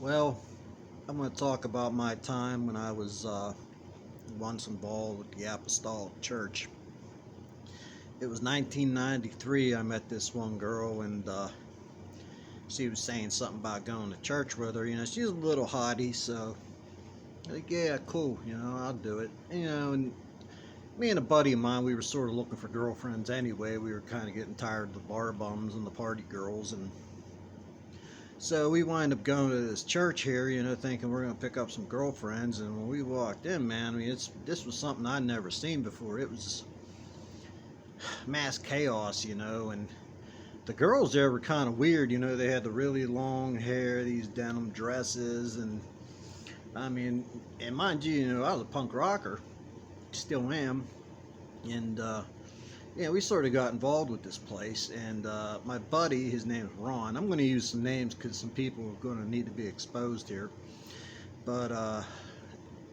Well, I'm going to talk about my time when I was once involved with the Apostolic Church. It was 1993. I met this one girl, and she was saying something about going to church with her. She's a little haughty, so like, yeah, cool. I'll do it. And me and a buddy of mine, we were sort of looking for girlfriends anyway. We were kind of getting tired of the bar bums and the party girls, and so we wind up going to this church here, thinking we're going to pick up some girlfriends. And when we walked in, man, I mean, this was something I'd never seen before. It was mass chaos, and the girls there were kind of weird. They had the really long hair, these denim dresses, and I mean, and mind you, I was a punk rocker, still am, and yeah, we sort of got involved with this place, and my buddy, his name is Ron. I'm going to use some names because some people are going to need to be exposed here. But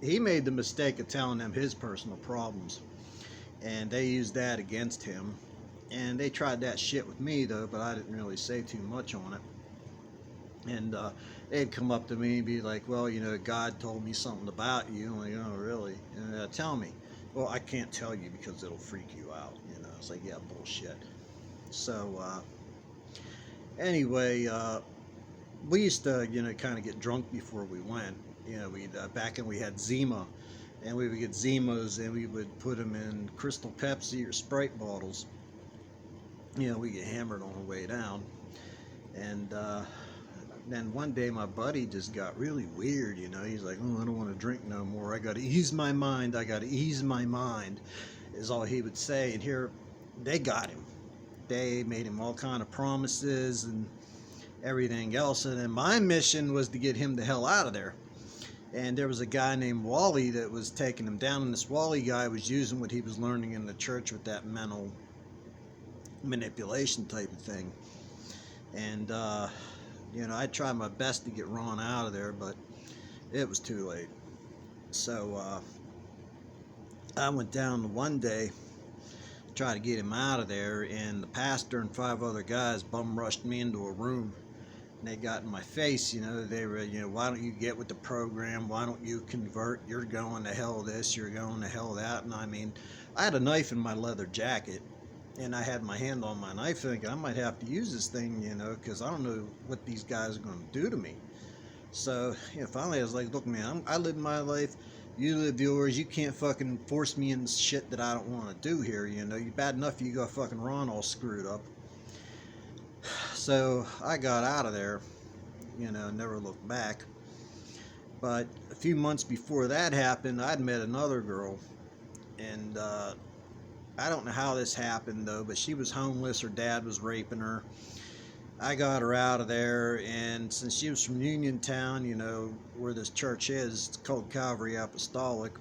he made the mistake of telling them his personal problems, and they used that against him. And they tried that shit with me, though, but I didn't really say too much on it. And they'd come up to me and be like, well, God told me something about you. I'm like, oh, really? And tell me. Well, I can't tell you because it'll freak you out. It's like, yeah, bullshit. So anyway, we used to, kind of get drunk before we went. We back when we had Zima, and we would get Zimas and we would put them in Crystal Pepsi or Sprite bottles. We get hammered on the way down, and then one day my buddy just got really weird. He's like, oh, I don't want to drink no more. I got to ease my mind. I got to ease my mind, is all he would say. And here, they got him. They made him all kind of promises and everything else. And then my mission was to get him the hell out of there. And there was a guy named Wally that was taking him down. And this Wally guy was using what he was learning in the church with that mental manipulation type of thing. And, I tried my best to get Ron out of there, but it was too late. So I went down one day, try to get him out of there, and the pastor and 5 other guys bum rushed me into a room, and they got in my face. They were, why don't you get with the program? Why don't you convert? You're going to hell this, you're going to hell that. And I mean, I had a knife in my leather jacket, and I had my hand on my knife thinking I might have to use this thing, because I don't know what these guys are going to do to me. So finally I was like, look, man, I live my life, you live yours. You can't fucking force me in shit that I don't want to do here. You bad enough you got fucking Ron all screwed up. So I got out of there, never looked back. But a few months before that happened, I'd met another girl, and I don't know how this happened though, but she was homeless. Her dad was raping her. I got her out of there, and since she was from Uniontown, where this church is, it's called Calvary Apostolic.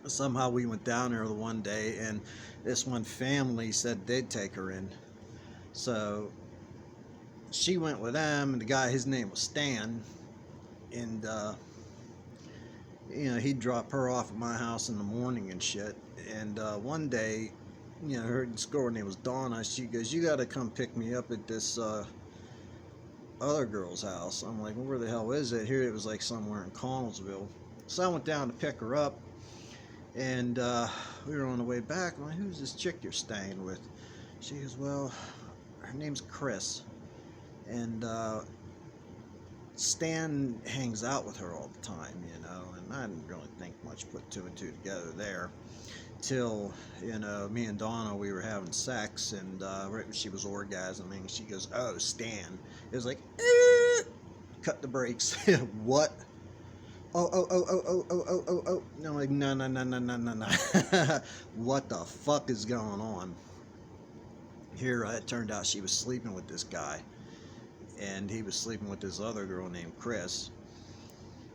Somehow we went down there the one day, and this one family said they'd take her in. So she went with them, and the guy, his name was Stan, and he'd drop her off at my house in the morning and shit. And one day, this girl name was Donna. She goes, you got to come pick me up at this other girl's house. I'm like, well, where the hell is it? Here it was like somewhere in Connellsville. So I went down to pick her up, and we were on the way back. I'm like, who's this chick you're staying with? She goes, well, her name's Chris, and Stan hangs out with her all the time, and I didn't really think much, put 2 and 2 together there. Till, me and Donna, we were having sex, and right when she was orgasming, she goes, oh, Stan. It was like, cut the brakes. What? Oh. No, like, no. What the fuck is going on? Here, it turned out she was sleeping with this guy, and he was sleeping with this other girl named Chris.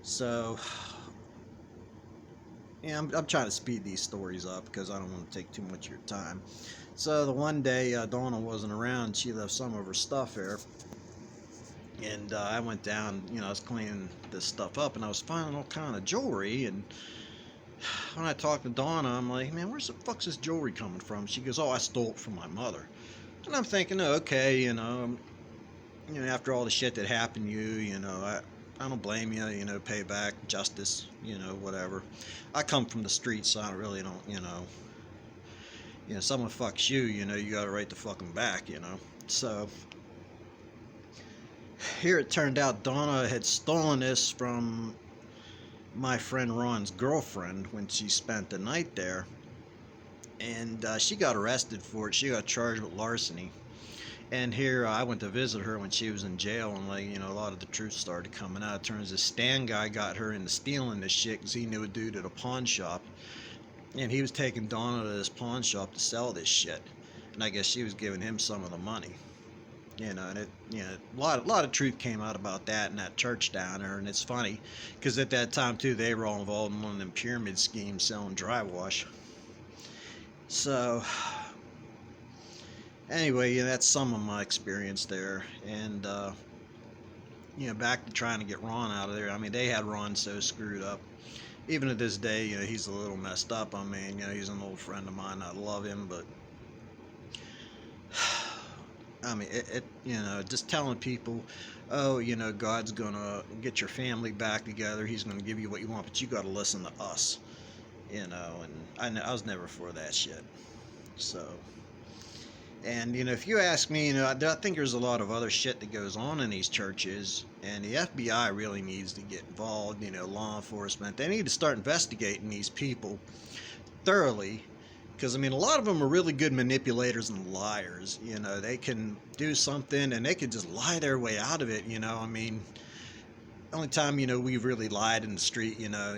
So I'm trying to speed these stories up because I don't want to take too much of your time. So the one day Donna wasn't around. She left some of her stuff there, and I went down. I was cleaning this stuff up, and I was finding all kind of jewelry. And when I talked to Donna, I'm like, man, where's the fuck's this jewelry coming from? She goes, oh, I stole it from my mother. And I'm thinking, oh, okay, you know, after all the shit that happened to you, you know, I don't blame you, you know, payback, justice, you know, whatever. I come from the streets, so I really don't, you know, someone fucks you, you know, you got a right to fuck them back, you know. So here it turned out Donna had stolen this from my friend Ron's girlfriend when she spent the night there, and she got arrested for it. She got charged with larceny. And here I went to visit her when she was in jail, and like, you know, a lot of the truth started coming out. It turns this Stan guy got her into stealing this shit because he knew a dude at a pawn shop, and he was taking Donna to this pawn shop to sell this shit. And I guess she was giving him some of the money, you know. And it, you know, a lot of truth came out about that in that church down there. And it's funny because at that time too, they were all involved in one of them pyramid schemes selling dry wash. So anyway, yeah, that's some of my experience there. And you know, back to trying to get Ron out of there. I mean, they had Ron so screwed up. Even to this day, you know, he's a little messed up. I mean, you know, he's an old friend of mine. I love him, but I mean, you know, just telling people, oh, you know, God's gonna get your family back together. He's gonna give you what you want, but you got to listen to us, you know. And I was never for that shit. So, and you know, if you ask me, you know, I think there's a lot of other shit that goes on in these churches, and the FBI really needs to get involved. You know, law enforcement. They need to start investigating these people thoroughly, because I mean, a lot of them are really good manipulators and liars. You know, they can do something and they can just lie their way out of it. You know, I mean, only time, you know, we've really lied in the street, you know,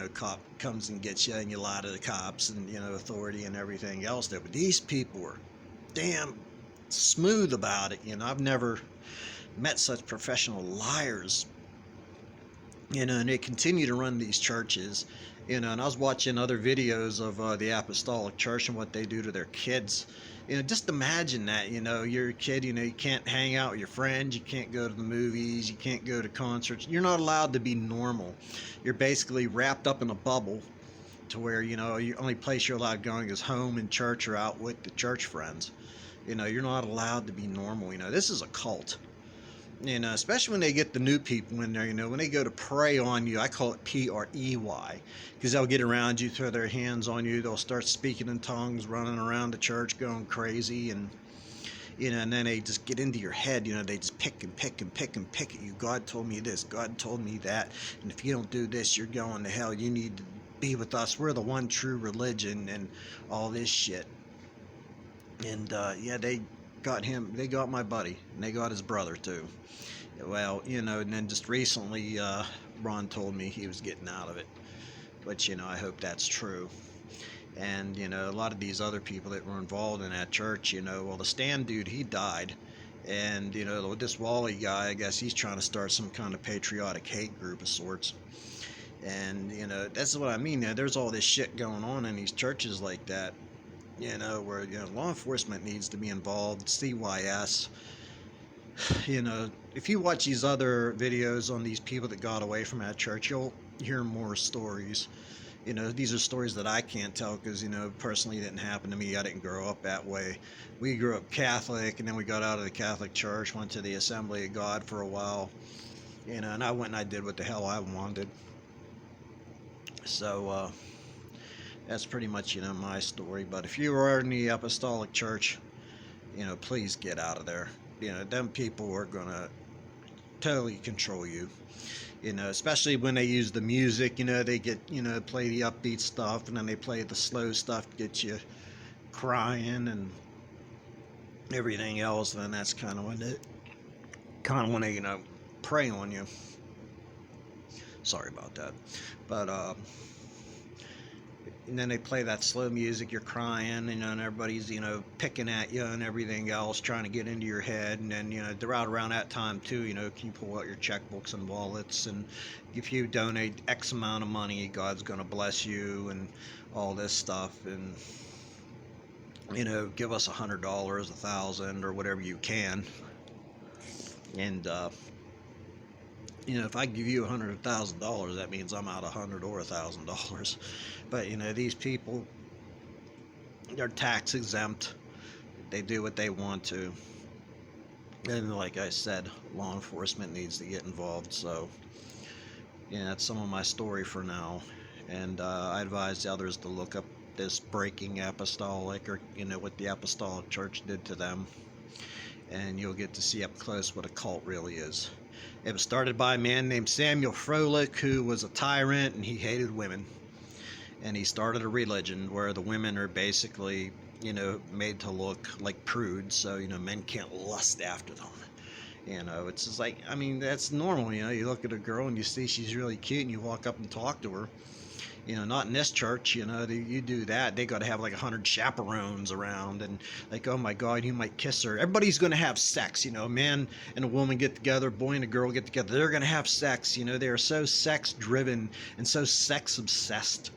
a cop comes and gets you and you lie to the cops and, you know, authority and everything else there. But these people are damn smooth about it. You know, I've never met such professional liars, you know, and they continue to run these churches, you know. And I was watching other videos of the Apostolic Church and what they do to their kids. You know, just imagine that, you know, you're a kid, you know, you can't hang out with your friends, you can't go to the movies, you can't go to concerts, you're not allowed to be normal. You're basically wrapped up in a bubble to where, you know, the only place you're allowed going is home and church or out with the church friends. You know, you're not allowed to be normal. You know, this is a cult. You know, especially when they get the new people in there, you know, when they go to prey on you, I call it P-R-E-Y, because they'll get around you, throw their hands on you, they'll start speaking in tongues, running around the church, going crazy, and, you know, and then they just get into your head, you know, they just pick and pick and pick and pick at you. God told me this, God told me that, and if you don't do this, you're going to hell, you need to be with us, we're the one true religion, and all this shit. And yeah, they got my buddy, and they got his brother too. Well, you know, and then just recently Ron told me he was getting out of it, which, you know, I hope that's true. And, you know, a lot of these other people that were involved in that church, you know, well, the Stan dude, he died, and, you know, this Wally guy, I guess he's trying to start some kind of patriotic hate group of sorts. And, you know, that's what I mean. There's all this shit going on in these churches like that, you know, where, you know, law enforcement needs to be involved, CYS. You know, if you watch these other videos on these people that got away from that church, you'll hear more stories. You know, these are stories that I can't tell because, you know, personally it didn't happen to me. I didn't grow up that way. We grew up Catholic, and then we got out of the Catholic Church, went to the Assembly of God for a while, you know, and I went and I did what the hell I wanted. So, that's pretty much, you know, my story. But if you are in the Apostolic Church, you know, please get out of there. You know, them people are going to totally control you. You know, especially when they use the music, you know, they get, you know, play the upbeat stuff, and then they play the slow stuff to get you crying and everything else. And then that's kind of when they, you know, prey on you. Sorry about that. But, and then they play that slow music, you're crying, you know, and everybody's, you know, picking at you and everything else, trying to get into your head. And then, you know, around that time too, you know, can you pull out your checkbooks and wallets, and if you donate X amount of money, God's going to bless you and all this stuff. And, you know, give us $100, $1,000, or whatever you can. And, you know, if I give you $100, $1,000, that means I'm out $100 or $1,000. But, you know, these people, they're tax exempt. They do what they want to. And like I said, law enforcement needs to get involved. So, yeah, that's some of my story for now. And I advise others to look up this Breaking Apostolic, or what the Apostolic Church did to them, and you'll get to see up close what a cult really is. It was started by a man named Samuel Froelich, who was a tyrant and he hated women. And he started a religion where the women are basically, made to look like prudes, so, men can't lust after them. It's just like, I mean, that's normal. You look at a girl and you see she's really cute and you walk up and talk to her. Not in this church. You do that, they got to have like 100 chaperones around, and like, oh my God, you might kiss her. Everybody's going to have sex. A man and a woman get together, a boy and a girl get together. They're going to have sex. They are so sex driven and so sex obsessed.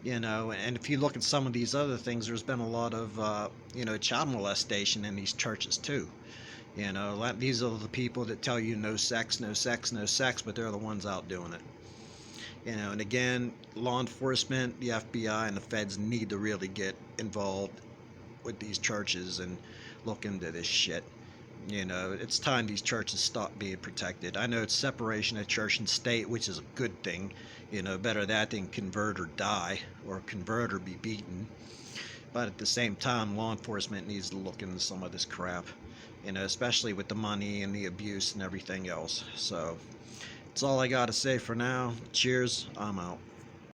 And if you look at some of these other things, there's been a lot of, child molestation in these churches too. These are the people that tell you no sex, no sex, no sex, but they're the ones out doing it. And again, law enforcement, the FBI, and the feds need to really get involved with these churches and look into this shit. It's time these churches stop being protected. I know it's separation of church and state, which is a good thing. Better that than convert or die, or convert or be beaten. But at the same time, law enforcement needs to look into some of this crap, especially with the money and the abuse and everything else. So, that's all I got to say for now. Cheers, I'm out.